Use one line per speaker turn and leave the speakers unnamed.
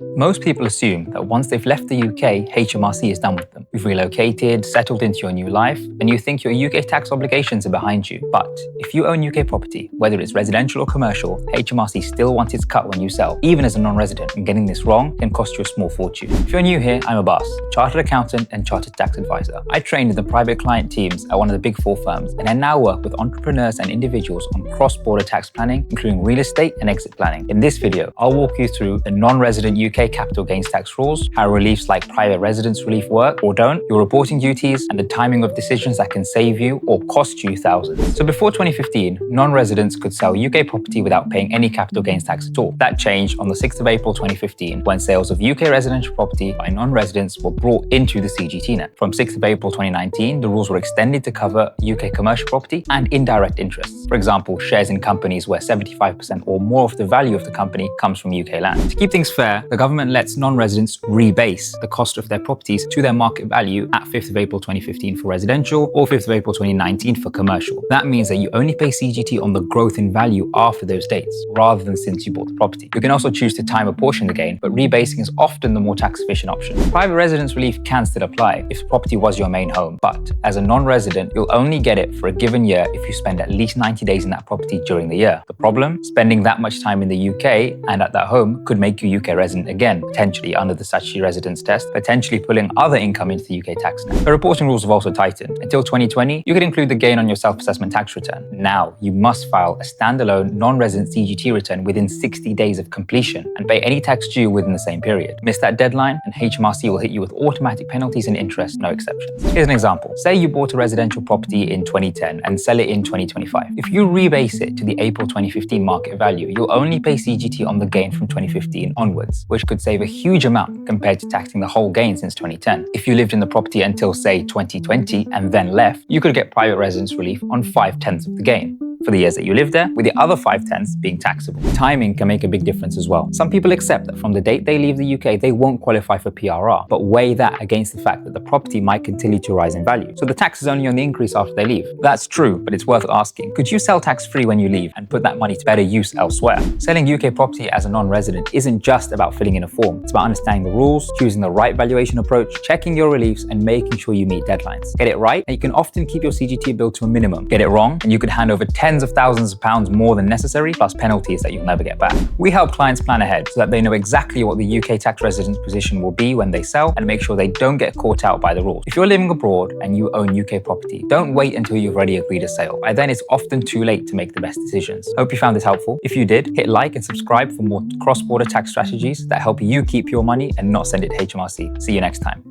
Most people assume that once they've left the UK, HMRC is done with them. You've relocated, settled into your new life, and you think your UK tax obligations are behind you. But if you own UK property, whether it's residential or commercial, HMRC still wants its cut when you sell, even as a non-resident, and getting this wrong can cost you a small fortune. If you're new here, I'm Abbas, chartered accountant and chartered tax advisor. I trained in the private client teams at one of the big 4 firms, and I now work with entrepreneurs and individuals on cross-border tax planning, including real estate and exit planning. In this video, I'll walk you through the non-resident UK capital gains tax rules, how reliefs like private residence relief work or don't, your reporting duties, and the timing of decisions that can save you or cost you thousands. So before 2015, non-residents could sell UK property without paying any capital gains tax at all. That changed on the 6th of April 2015 when sales of UK residential property by non-residents were brought into the CGT net. From 6th of April 2019, the rules were extended to cover UK commercial property and indirect interests. For example, shares in companies where 75% or more of the value of the company comes from UK land. To keep things fair, the government lets non-residents rebase the cost of their properties to their market value at 5th of April 2015 for residential or 5th of April 2019 for commercial. That means that you only pay CGT on the growth in value after those dates, rather than since you bought the property. You can also choose to time apportion the gain, but rebasing is often the more tax-efficient option. Private residence relief can still apply if the property was your main home, but as a non-resident, you'll only get it for a given year if you spend at least 90 days in that property during the year. The problem? Spending that much time in the UK and at that home could make you UK resident again, potentially under the Statutory Residence Test, potentially pulling other income into the UK tax net. The reporting rules have also tightened. Until 2020, you could include the gain on your self-assessment tax return. Now, you must file a standalone non-resident CGT return within 60 days of completion and pay any tax due within the same period. Miss that deadline, and HMRC will hit you with automatic penalties and interest, no exceptions. Here's an example. Say you bought a residential property in 2010 and sell it in 2025. If you rebase it to the April 2015 market value, you'll only pay CGT on the gain from 2015 onwards, which could save a huge amount compared to taxing the whole gain since 2010. If you lived in the property until, say, 2020 and then left, you could get private residence relief on 5/10 of the gain for the years that you lived there, with the other 5/10 being taxable. Timing can make a big difference as well. Some people accept that from the date they leave the UK, they won't qualify for PRR, but weigh that against the fact that the property might continue to rise in value. So the tax is only on the increase after they leave. That's true, but it's worth asking. Could you sell tax-free when you leave and put that money to better use elsewhere? Selling UK property as a non-resident isn't just about filling in a form. It's about understanding the rules, choosing the right valuation approach, checking your reliefs, and making sure you meet deadlines. Get it right, and you can often keep your CGT bill to a minimum. Get it wrong, and you could hand over tens of thousands of pounds more than necessary, plus penalties that you'll never get back. We help clients plan ahead so that they know exactly what the UK tax residence position will be when they sell and make sure they don't get caught out by the rules. If you're living abroad and you own UK property, don't wait until you've already agreed a sale. By then, it's often too late to make the best decisions. Hope you found this helpful. If you did, hit like and subscribe for more cross-border tax strategies that help you keep your money and not send it to HMRC. See you next time.